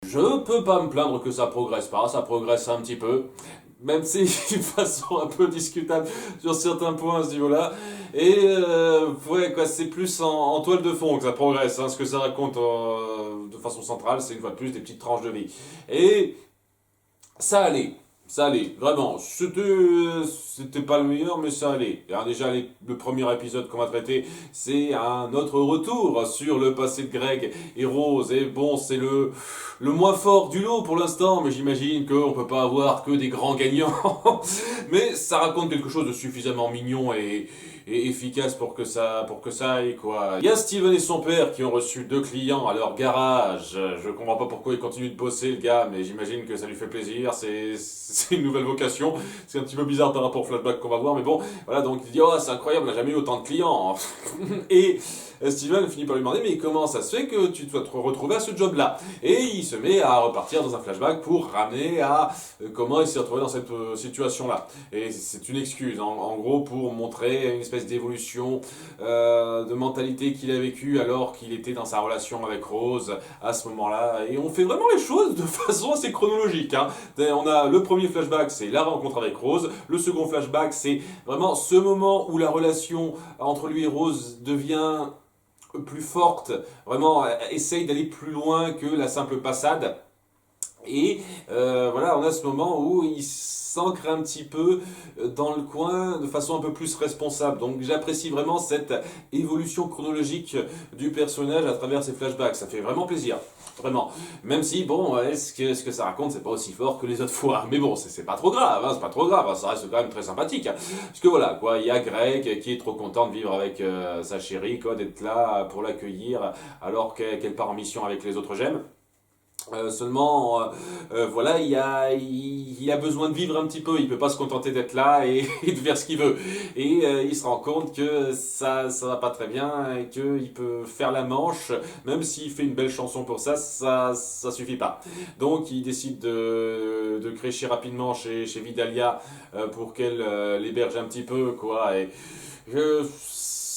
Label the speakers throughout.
Speaker 1: Je peux pas me plaindre que ça progresse pas, ça progresse un petit peu, même si d'une façon un peu discutable sur certains points à ce niveau-là. Et ouais, quoi, c'est plus en toile de fond que ça progresse, hein. Ce que ça raconte de façon centrale, c'est une fois de plus des petites tranches de vie. Et ça allait. Ça allait, vraiment. C'était pas le meilleur, mais ça allait. Alors déjà, le premier épisode qu'on va traiter, c'est un autre retour sur le passé de Greg et Rose. Et bon, c'est le moins fort du lot pour l'instant, mais j'imagine qu'on peut pas avoir que des grands gagnants. Mais ça raconte quelque chose de suffisamment mignon et efficace pour que ça aille, quoi. Il y a Steven et son père qui ont reçu 2 clients à leur garage. Je comprends pas pourquoi il continue de bosser, le gars, mais j'imagine que ça lui fait plaisir. C'est une nouvelle vocation. C'est un petit peu bizarre par rapport au flashback qu'on va voir, mais bon, voilà, donc il dit, oh, c'est incroyable, on n'a jamais eu autant de clients. Et Steven finit par lui demander, mais comment ça se fait que tu dois te retrouver à ce job-là? Et il se met à repartir dans un flashback pour ramener à comment il s'est retrouvé dans cette situation-là. Et c'est une excuse, en gros, pour montrer une espèce d'évolution de mentalité qu'il a vécue alors qu'il était dans sa relation avec Rose à ce moment-là. Et on fait vraiment les choses de façon assez chronologique, hein. On a le premier flashback, c'est la rencontre avec Rose. Le second flashback, c'est vraiment ce moment où la relation entre lui et Rose devient plus forte, vraiment essaye d'aller plus loin que la simple passade. Et voilà, on a ce moment où il s'ancre un petit peu dans le coin de façon un peu plus responsable. Donc j'apprécie vraiment cette évolution chronologique du personnage à travers ses flashbacks. Ça fait vraiment plaisir. Vraiment. Même si, bon, ce que ça raconte, c'est pas aussi fort que les autres fois. Mais bon, c'est pas trop grave, hein, c'est pas trop grave, hein, ça reste quand même très sympathique. Hein. Parce que voilà, quoi, il y a Greg qui est trop content de vivre avec sa chérie, quoi, d'être là pour l'accueillir alors qu'elle part en mission avec les autres gemmes. Seulement, voilà, il a besoin de vivre un petit peu. Il peut pas se contenter d'être là et de faire ce qu'il veut. Et il se rend compte que ça va pas très bien et qu'il peut faire la manche, même s'il fait une belle chanson pour ça suffit pas. Donc, il décide de crécher rapidement chez Vidalia pour qu'elle l'héberge un petit peu, quoi. Et je,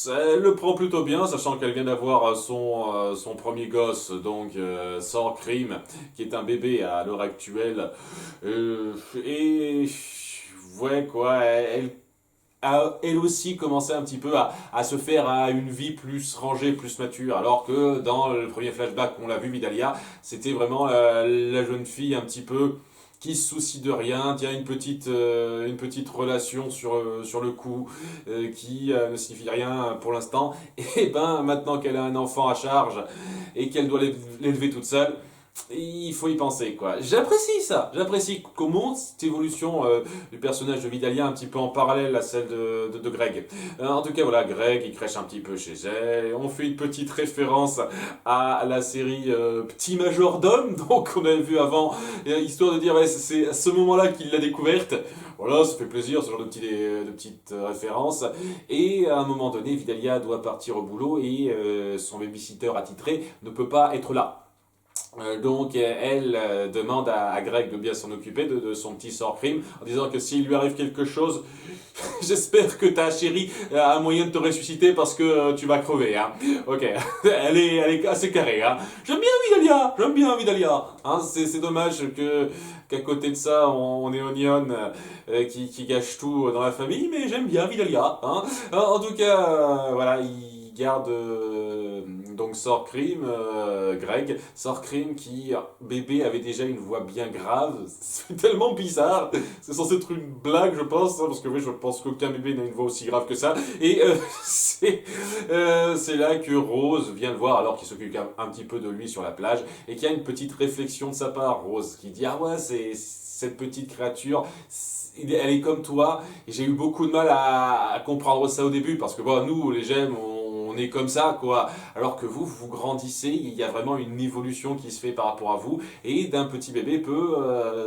Speaker 1: elle le prend plutôt bien, sachant qu'elle vient d'avoir son premier gosse, donc sans crime, qui est un bébé à l'heure actuelle. Et ouais, quoi, elle a elle aussi commencé un petit peu à se faire à une vie plus rangée, plus mature, alors que dans le premier flashback qu'on l'a vu, Vidalia, c'était vraiment la jeune fille un petit peu qui se soucie de rien, tient une petite relation sur le coup, qui ne signifie rien pour l'instant, et ben maintenant qu'elle a un enfant à charge et qu'elle doit l'élever toute seule, il faut y penser, quoi. J'apprécie ça, j'apprécie qu'on montre cette évolution du personnage de Vidalia un petit peu en parallèle à celle de Greg. En tout cas, voilà, Greg, il crèche un petit peu chez elle. On fait une petite référence à la série Petit Majordome, donc on avait vu avant, histoire de dire, ouais, c'est à ce moment-là qu'il l'a découverte. Voilà, ça fait plaisir, ce genre de petites références. Et à un moment donné, Vidalia doit partir au boulot et son babysitter attitré ne peut pas être là. Donc elle demande à Greg de bien s'en occuper de son petit sort crime en disant que s'il lui arrive quelque chose, j'espère que ta chérie a un moyen de te ressusciter parce que tu vas crever. Hein. Ok, elle est assez carrée. Hein. J'aime bien Vidalia. Hein, c'est dommage qu'à côté de ça, on ait Onion qui gâche tout dans la famille, mais j'aime bien Vidalia. Hein. En tout cas, voilà, il garde donc Sorcrim, Greg, Sorcrim qui, bébé, avait déjà une voix bien grave, c'est tellement bizarre, c'est censé être une blague je pense, hein, parce que oui, je pense qu'aucun bébé n'a une voix aussi grave que ça, et c'est là que Rose vient le voir alors qu'il s'occupe un petit peu de lui sur la plage, et qu'il y a une petite réflexion de sa part, Rose, qui dit, ah ouais, c'est cette petite créature, elle est comme toi, et j'ai eu beaucoup de mal à comprendre ça au début, parce que bon, nous, les gemmes, on est comme ça, quoi. Alors que vous grandissez, il y a vraiment une évolution qui se fait par rapport à vous, et d'un petit bébé peut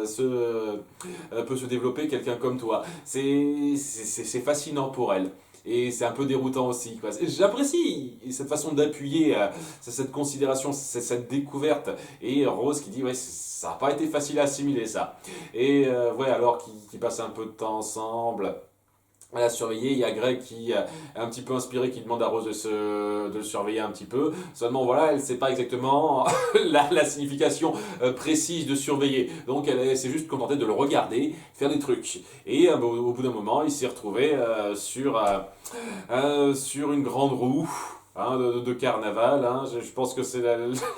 Speaker 1: se développer quelqu'un comme toi. C'est fascinant pour elle. Et c'est un peu déroutant aussi, quoi. J'apprécie cette façon d'appuyer, cette considération, cette découverte. Et Rose qui dit, ouais, ça n'a pas été facile à assimiler ça. Et ouais, alors qu'ils passent un peu de temps ensemble, à la surveiller. Il y a Greg qui est un petit peu inspiré, qui demande à Rose de le surveiller un petit peu. Seulement voilà, elle ne sait pas exactement la signification précise de surveiller. Donc elle s'est juste contentée de le regarder, faire des trucs. Et au bout d'un moment, il s'est retrouvé sur une grande roue. Hein, de carnaval, hein. Je pense que c'est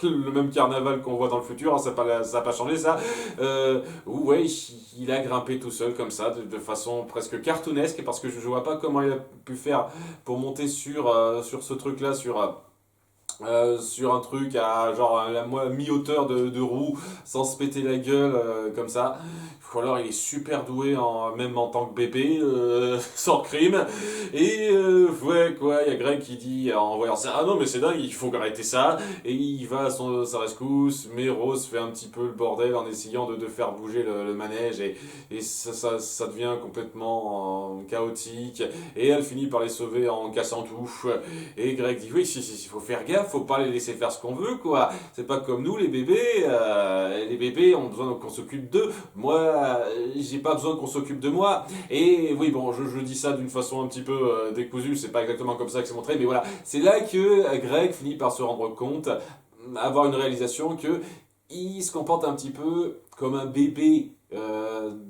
Speaker 1: le même carnaval qu'on voit dans le futur, hein, ça n'a pas changé ça. Où ouais, il a grimpé tout seul comme ça, de façon presque cartoonesque, parce que je vois pas comment il a pu faire pour monter sur ce truc-là, sur un truc à genre à la mi-hauteur de roue sans se péter la gueule comme ça. Ou alors il est super doué même en tant que bébé, sans crime. Et ouais quoi, il y a Greg qui dit en voyant ça, ah non mais c'est dingue, il faut arrêter ça. Et il va à sa rescousse, mais Rose fait un petit peu le bordel en essayant de faire bouger le manège et ça devient complètement chaotique. Et elle finit par les sauver en cassant tout. Et Greg dit oui, il faut faire gaffe, faut pas les laisser faire ce qu'on veut, quoi. C'est pas comme nous, les bébés ont besoin qu'on s'occupe d'eux. Moi, j'ai pas besoin qu'on s'occupe de moi. Et oui, bon, je dis ça d'une façon un petit peu décousue, c'est pas exactement comme ça que c'est montré, mais voilà. C'est là que Greg finit par se rendre compte, avoir une réalisation que il se comporte un petit peu comme un bébé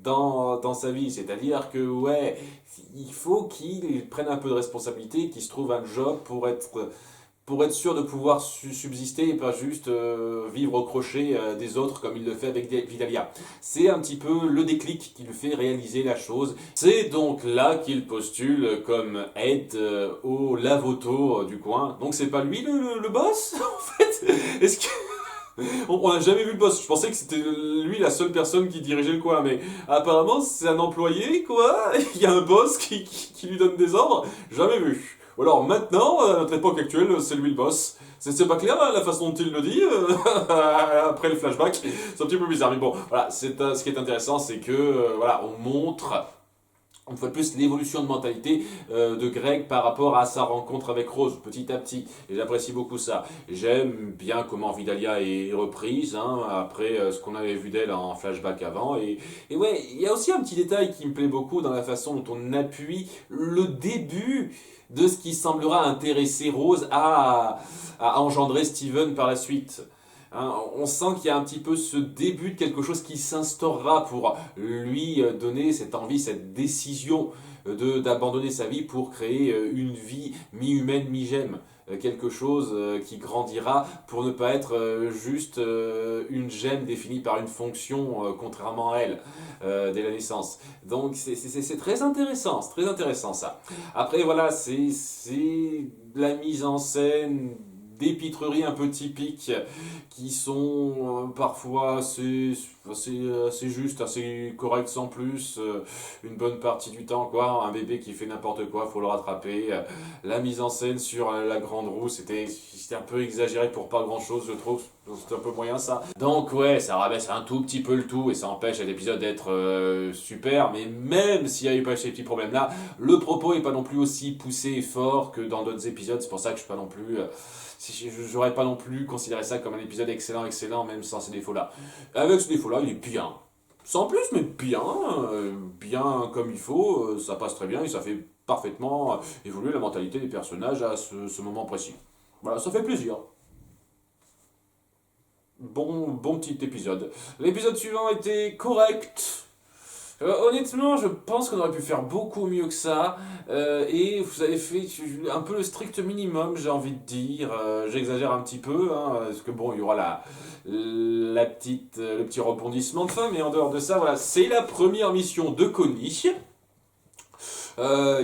Speaker 1: dans sa vie. C'est-à-dire que, ouais, il faut qu'il prenne un peu de responsabilité, qu'il se trouve un job pour être sûr de pouvoir subsister et pas juste vivre au crochet des autres comme il le fait avec Vidalia. C'est un petit peu le déclic qui lui fait réaliser la chose. C'est donc là qu'il postule comme aide au lavoto du coin. Donc c'est pas lui le boss en fait. Est-ce que on n'a jamais vu le boss. Je pensais que c'était lui la seule personne qui dirigeait le coin, mais apparemment c'est un employé, quoi. Il y a un boss qui lui donne des ordres. Jamais vu. Ou alors maintenant, à notre époque actuelle, c'est lui le boss. C'est pas clair la façon dont il le dit après le flashback. C'est un petit peu bizarre, mais bon, voilà. Ce qui est intéressant, c'est que voilà, on montre une fois de plus, l'évolution de mentalité de Greg par rapport à sa rencontre avec Rose, petit à petit. Et j'apprécie beaucoup ça. J'aime bien comment Vidalia est reprise, hein, après ce qu'on avait vu d'elle en flashback avant. Et ouais, il y a aussi un petit détail qui me plaît beaucoup dans la façon dont on appuie le début de ce qui semblera intéresser Rose à engendrer Steven par la suite. Hein, on sent qu'il y a un petit peu ce début de quelque chose qui s'instaurera pour lui donner cette envie, cette décision d'abandonner sa vie pour créer une vie mi-humaine, mi-gemme. Quelque chose qui grandira pour ne pas être juste une gemme définie par une fonction contrairement à elle dès la naissance. Donc c'est très intéressant ça. Après voilà, c'est la mise en scène d'épitreries un peu typiques qui sont parfois assez justes, assez correctes sans plus, une bonne partie du temps quoi, un bébé qui fait n'importe quoi, faut le rattraper, la mise en scène sur la grande roue, c'était un peu exagéré pour pas grand chose je trouve, c'était un peu moyen ça. Donc ouais, ça rabaisse un tout petit peu le tout et ça empêche cet épisode d'être super, mais même s'il y a eu pas ces petits problèmes là, le propos est pas non plus aussi poussé et fort que dans d'autres épisodes, c'est pour ça que je suis pas non plus... j'aurais pas non plus considéré ça comme un épisode excellent, même sans ces défauts-là. Avec ce défaut-là, il est bien. Sans plus, mais bien. Bien comme il faut, ça passe très bien et ça fait parfaitement évoluer la mentalité des personnages à ce moment précis. Voilà, ça fait plaisir. Bon petit épisode. L'épisode suivant était correct. Honnêtement, je pense qu'on aurait pu faire beaucoup mieux que ça. Et vous avez fait un peu le strict minimum, j'ai envie de dire. J'exagère un petit peu, hein, parce que bon, il y aura le petit rebondissement de fin, mais en dehors de ça, voilà, c'est la première mission de Connie.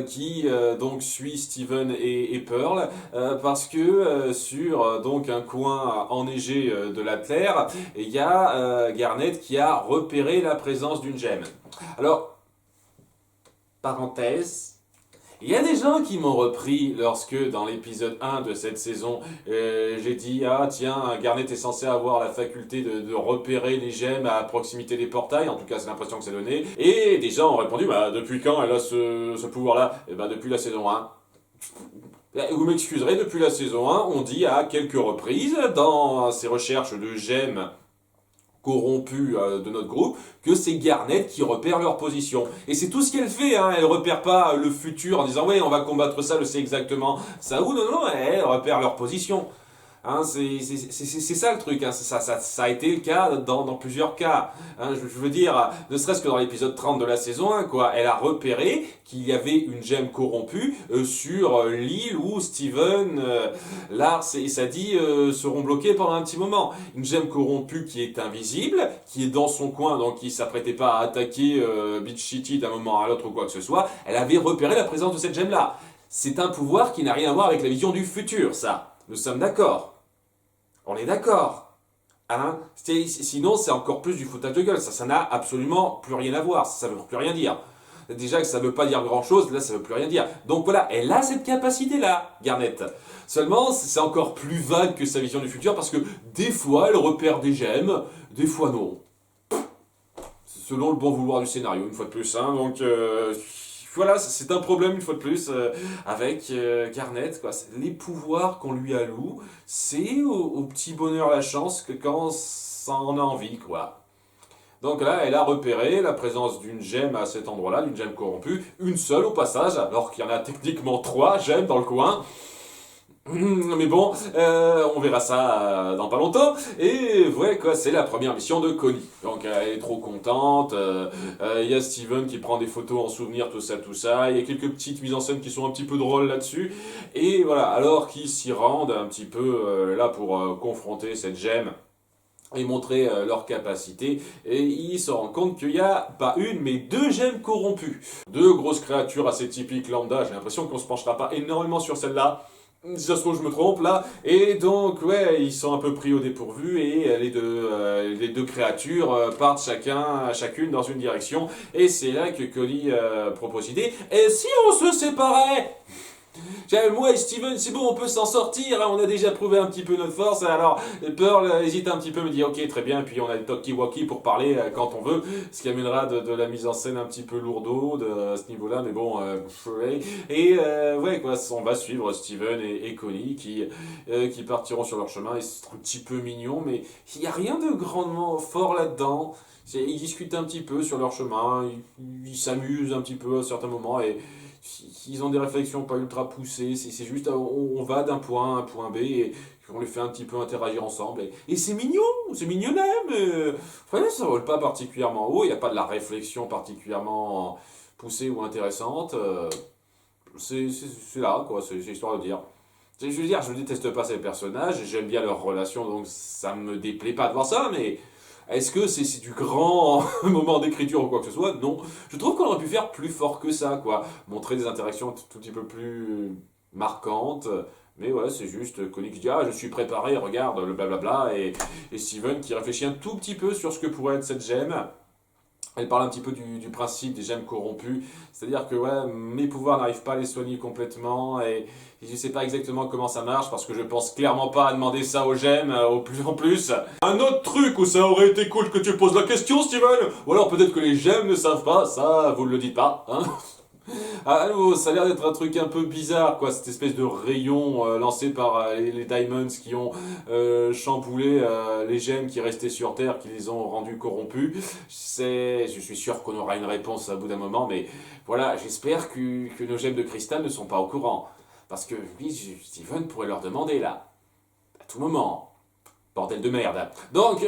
Speaker 1: Qui donc suit Steven et Pearl parce que sur donc un coin enneigé de la Terre, il y a Garnet qui a repéré la présence d'une gemme. Alors, parenthèse, il y a des gens qui m'ont repris lorsque, dans l'épisode 1 de cette saison, j'ai dit « Ah tiens, Garnet est censé avoir la faculté de repérer les gemmes à proximité des portails. » En tout cas, c'est l'impression que c'est donné. Et des gens ont répondu « Bah, depuis quand elle a ce pouvoir-là ?» Eh ben, depuis la saison 1. Vous m'excuserez, depuis la saison 1, on dit à quelques reprises, dans ses recherches de gemmes corrompus de notre groupe, que c'est Garnet qui repère leur position. Et c'est tout ce qu'elle fait, hein. Elle repère pas le futur en disant ouais on va combattre ça, je sais exactement ça où, non, elle repère leur position. Hein, c'est ça le truc, hein. Ça a été le cas dans plusieurs cas. Hein, je veux dire, ne serait-ce que dans l'épisode 30 de la saison 1, quoi. Elle a repéré qu'il y avait une gemme corrompue sur l'île où Steven, Lars et Sadie seront bloqués pendant un petit moment. Une gemme corrompue qui est invisible, qui est dans son coin, donc qui s'apprêtait pas à attaquer Beach City d'un moment à l'autre ou quoi que ce soit. Elle avait repéré la présence de cette gemme-là. C'est un pouvoir qui n'a rien à voir avec la vision du futur, ça. Nous sommes d'accord. On est d'accord. Hein? Sinon, c'est encore plus du foutage de gueule. Ça n'a absolument plus rien à voir. Ça ne veut plus rien dire. Déjà que ça ne veut pas dire grand-chose, là, ça ne veut plus rien dire. Donc voilà, elle a cette capacité-là, Garnet. Seulement, c'est encore plus vague que sa vision du futur parce que des fois, elle repère des gemmes, des fois non. Selon le bon vouloir du scénario, une fois de plus. Hein. Donc voilà, c'est un problème une fois de plus avec Garnet, quoi. Les pouvoirs qu'on lui alloue, c'est au petit bonheur la chance que quand ça en a envie, quoi. Donc là, elle a repéré la présence d'une gemme à cet endroit-là, d'une gemme corrompue, une seule au passage, alors qu'il y en a techniquement 3 gemmes dans le coin. Mais bon, on verra ça dans pas longtemps. Et ouais, quoi, c'est la première mission de Connie. Donc elle est trop contente. Il y a Steven qui prend des photos en souvenir, tout ça, tout ça. Il y a quelques petites mises en scène qui sont un petit peu drôles là-dessus. Et voilà, alors qu'ils s'y rendent un petit peu là pour confronter cette gemme et montrer leur capacité, et ils se rendent compte qu'il n'y a pas une, mais 2 gemmes corrompues. 2 grosses créatures assez typiques lambda, j'ai l'impression qu'on se penchera pas énormément sur celle-là. Si ça se trouve, je me trompe là. Et donc, ouais, ils sont un peu pris au dépourvu et les deux créatures partent chacune dans une direction. Et c'est là que Connie propose l'idée. Et si on se séparait? Moi et Steven, c'est bon, on peut s'en sortir, hein, on a déjà prouvé un petit peu notre force, alors Pearl hésite un petit peu, me dit ok très bien, puis on a le talkie-walkie pour parler quand on veut, ce qui amènera de la mise en scène un petit peu lourdeau à ce niveau-là, mais bon, ouais. Et ouais quoi, on va suivre Steven et Connie qui partiront sur leur chemin, et c'est un petit peu mignon, mais il n'y a rien de grandement fort là-dedans. Ils discutent un petit peu sur leur chemin, ils s'amusent un petit peu à certains moments, et ils ont des réflexions pas ultra poussées, c'est juste on va d'un point à un point B et on les fait un petit peu interagir ensemble. Et c'est mignon, c'est mignonnet, mais ouais, ça vole pas particulièrement haut, il n'y a pas de la réflexion particulièrement poussée ou intéressante. C'est là, quoi, c'est histoire de dire. Je veux dire, je déteste pas ces personnages, j'aime bien leurs relations, donc ça me déplaît pas de voir ça, mais est-ce que c'est du grand moment d'écriture ou quoi que ce soit? Non. Je trouve qu'on aurait pu faire plus fort que ça, quoi. Montrer des interactions tout petit peu plus marquantes. Mais ouais, c'est juste Connie qui dit ah, je suis préparé, regarde, le blablabla. Et Steven qui réfléchit un tout petit peu sur ce que pourrait être cette gemme. Elle parle un petit peu du principe des gemmes corrompues, c'est-à-dire que ouais, mes pouvoirs n'arrivent pas à les soigner complètement et je ne sais pas exactement comment ça marche parce que je pense clairement pas à demander ça aux gemmes au plus en plus. Un autre truc où ça aurait été cool que tu poses la question, Steven, ou alors peut-être que les gemmes ne savent pas, ça vous ne le dites pas, hein. Ah, ça a l'air d'être un truc un peu bizarre, quoi, cette espèce de rayon lancé par les Diamonds qui ont chamboulé les gemmes qui restaient sur Terre, qui les ont rendus corrompus. Je suis sûr qu'on aura une réponse à bout d'un moment, mais voilà, j'espère que nos gemmes de cristal ne sont pas au courant. Parce que oui, Steven pourrait leur demander là, à tout moment. Bordel de merde. Donc,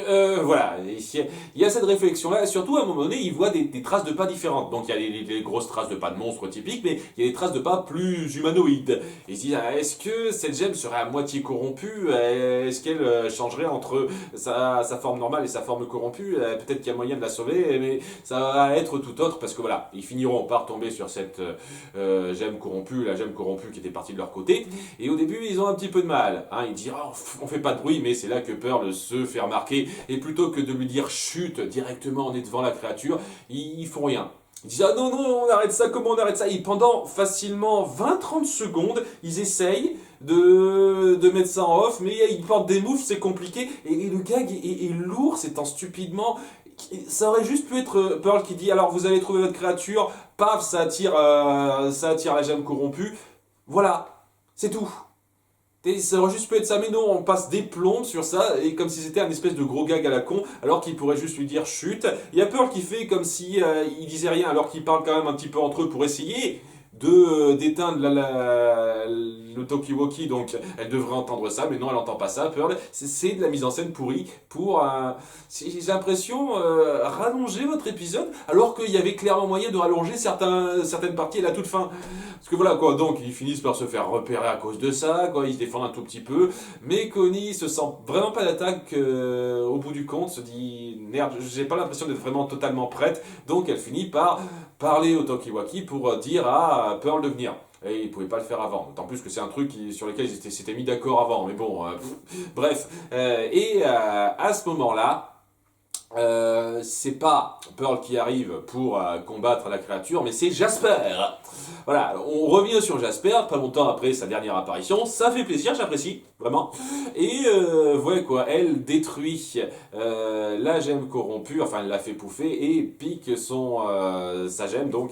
Speaker 1: voilà, il y a cette réflexion-là, et surtout, à un moment donné, il voit des traces de pas différentes. Donc, il y a les grosses traces de pas de monstres typiques, mais il y a des traces de pas plus humanoïdes. Et il se dit, est-ce que cette gemme serait à moitié corrompue? Est-ce qu'elle changerait entre sa forme normale et sa forme corrompue? Peut-être qu'il y a moyen de la sauver, mais ça va être tout autre, parce que voilà, ils finiront par tomber sur cette gemme corrompue, la gemme corrompue qui était partie de leur côté, et au début, ils ont un petit peu de mal. Hein, ils disent, oh, on fait pas de bruit, mais c'est là que Pearl se fait remarquer, et plutôt que de lui dire chute directement, on est devant la créature, ils font rien. Ils disent ah non non on arrête ça, comment on arrête ça? Et pendant facilement 20-30 secondes, ils essayent de mettre ça en off, mais ils portent des moves, c'est compliqué, et le gag est lourd, c'est en stupidement. Ça aurait juste pu être Pearl qui dit alors vous allez trouver votre créature, paf, ça attire la gemme corrompue, voilà, c'est tout. Ça aurait juste pu être ça, mais non, on passe des plombes sur ça, et comme si c'était un espèce de gros gag à la con, alors qu'il pourrait juste lui dire chut. Il y a Pearl qui fait comme si il disait rien, alors qu'ils parlent quand même un petit peu entre eux pour essayer d'éteindre le talkie-walkie, donc elle devrait entendre ça, mais non, elle n'entend pas ça. Pearl, c'est de la mise en scène pourrie pour, j'ai l'impression, rallonger votre épisode, alors qu'il y avait clairement moyen de rallonger certaines parties à la toute fin. Parce que voilà quoi, donc ils finissent par se faire repérer à cause de ça, quoi, ils se défendent un tout petit peu, mais Connie se sent vraiment pas d'attaque au bout du compte, se dit merde, j'ai pas l'impression d'être vraiment totalement prête, donc elle finit par parler au talkie-walkie pour dire à Pearl de venir. Et ils pouvaient pas le faire avant, d'autant plus que c'est un truc sur lequel ils s'étaient mis d'accord avant, mais bon, bref. À ce moment-là, c'est pas Pearl qui arrive pour combattre la créature, mais c'est Jasper. Voilà, on revient sur Jasper, pas longtemps après sa dernière apparition, ça fait plaisir, j'apprécie, vraiment. Et ouais quoi, elle détruit la gemme corrompue, enfin elle la fait pouffer et pique sa gemme, donc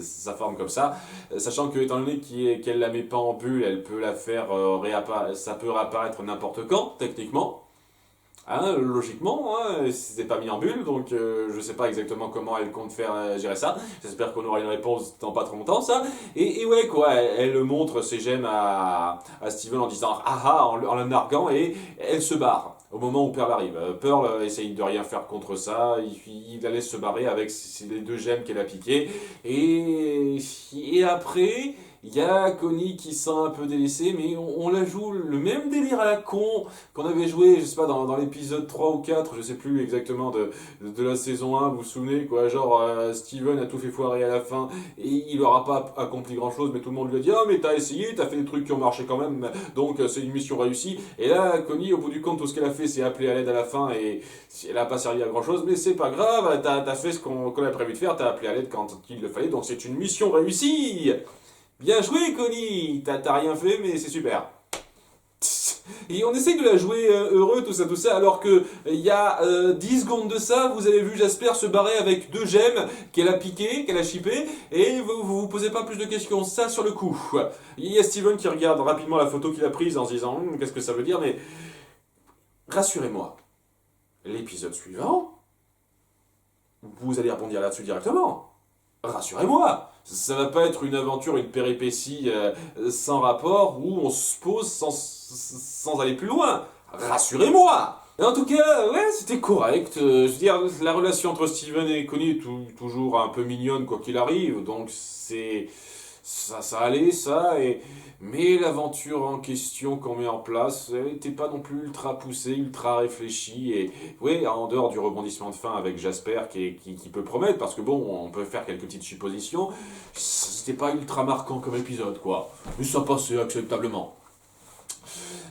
Speaker 1: sa forme comme ça, sachant que étant donné qu'elle la met pas en bulle, elle peut la faire ça peut réapparaître n'importe quand, techniquement. Hein, logiquement, hein, c'était pas mis en bulle, donc je sais pas exactement comment elle compte faire gérer ça. J'espère qu'on aura une réponse dans pas trop longtemps, ça. Et ouais, quoi, elle montre ses gemmes à Steven en disant ah ah, en la narguant, et elle se barre au moment où Pearl arrive. Pearl essaye de rien faire contre ça, il la laisse se barrer avec les 2 gemmes qu'elle a piquées. Et après, il y a Connie qui se sent un peu délaissée, mais on la joue le même délire à la con qu'on avait joué, je sais pas, dans l'épisode 3 ou 4, je sais plus exactement, de la saison 1, vous vous souvenez, quoi, genre Steven a tout fait foirer à la fin, et il aura pas accompli grand chose, mais tout le monde lui a dit, ah mais t'as essayé, t'as fait des trucs qui ont marché quand même, donc c'est une mission réussie. Et là, Connie, au bout du compte, tout ce qu'elle a fait, c'est appeler à l'aide à la fin, et elle a pas servi à grand chose, mais c'est pas grave, t'as fait ce qu'on a prévu de faire, t'as appelé à l'aide quand il le fallait, donc c'est une mission réussie. Bien joué, Connie! T'as rien fait, mais c'est super. Et on essaye de la jouer heureux, tout ça, alors que il y a 10 secondes de ça, vous avez vu Jasper se barrer avec 2 gemmes qu'elle a piquées, qu'elle a chippées, et vous posez pas plus de questions, ça sur le coup. Il y a Steven qui regarde rapidement la photo qu'il a prise en se disant qu'est-ce que ça veut dire, mais rassurez-moi, l'épisode suivant, vous allez rebondir là-dessus directement. Rassurez-moi, ça va pas être une aventure, une péripétie sans rapport où on se pose sans aller plus loin. Rassurez-moi. En tout cas, ouais, c'était correct. Je veux dire, la relation entre Steven et Connie est toujours un peu mignonne quoi qu'il arrive, donc ça allait, mais l'aventure en question qu'on met en place, elle n'était pas non plus ultra poussée, ultra réfléchie, et ouais, en dehors du rebondissement de fin avec Jasper qui peut promettre, parce que bon, on peut faire quelques petites suppositions, c'était pas ultra marquant comme épisode, quoi. Mais ça passait acceptablement.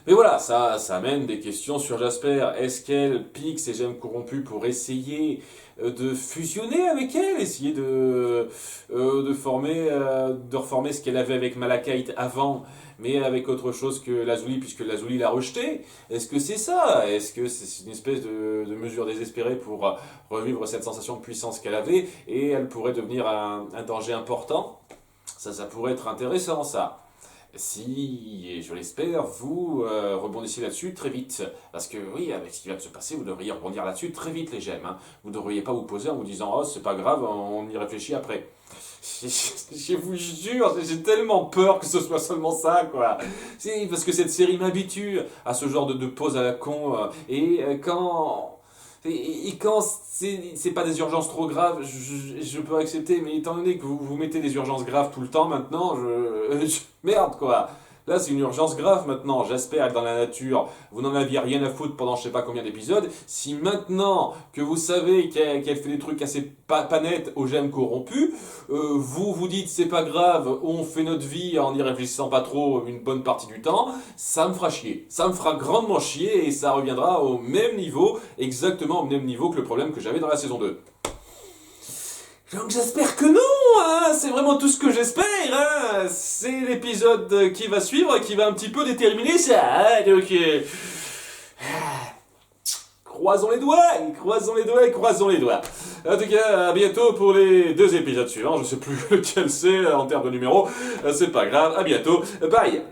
Speaker 1: Mais voilà, ça amène des questions sur Jasper. Est-ce qu'elle pique ses gemmes corrompues pour essayer de fusionner avec elle, essayer de reformer ce qu'elle avait avec Malachite avant, mais avec autre chose que Lazuli, puisque Lazuli l'a rejeté? Est-ce que c'est ça? Est-ce que c'est une espèce de mesure désespérée pour revivre cette sensation de puissance qu'elle avait, et elle pourrait devenir un danger important? Ça pourrait être intéressant, ça. Si, et je l'espère, vous rebondissez là-dessus très vite. Parce que oui, avec ce qui vient de se passer, vous devriez rebondir là-dessus très vite, les gemmes. Hein. Vous ne devriez pas vous poser en vous disant oh, c'est pas grave, on y réfléchit après. Je vous jure, j'ai tellement peur que ce soit seulement ça, quoi. C'est parce que cette série m'habitue à ce genre de pause à la con. Et quand c'est pas des urgences trop graves, je peux accepter, mais étant donné que vous mettez des urgences graves tout le temps maintenant, merde quoi. Là, c'est une urgence grave maintenant. Jasper est dans la nature. Vous n'en aviez rien à foutre pendant je sais pas combien d'épisodes. Si maintenant que vous savez qu'elle fait des trucs assez pas nets aux gemmes corrompues, vous vous dites c'est pas grave, on fait notre vie en n'y réfléchissant pas trop une bonne partie du temps, ça me fera chier. Ça me fera grandement chier et ça reviendra au même niveau, exactement au même niveau que le problème que j'avais dans la saison 2. Donc j'espère que non, hein, c'est vraiment tout ce que j'espère, hein. C'est l'épisode qui va suivre qui va un petit peu déterminer ça, hein. Donc croisons les doigts, croisons les doigts et croisons les doigts. En tout cas, à bientôt pour les 2 épisodes suivants, je sais plus lequel c'est en termes de numéro, c'est pas grave, à bientôt, bye.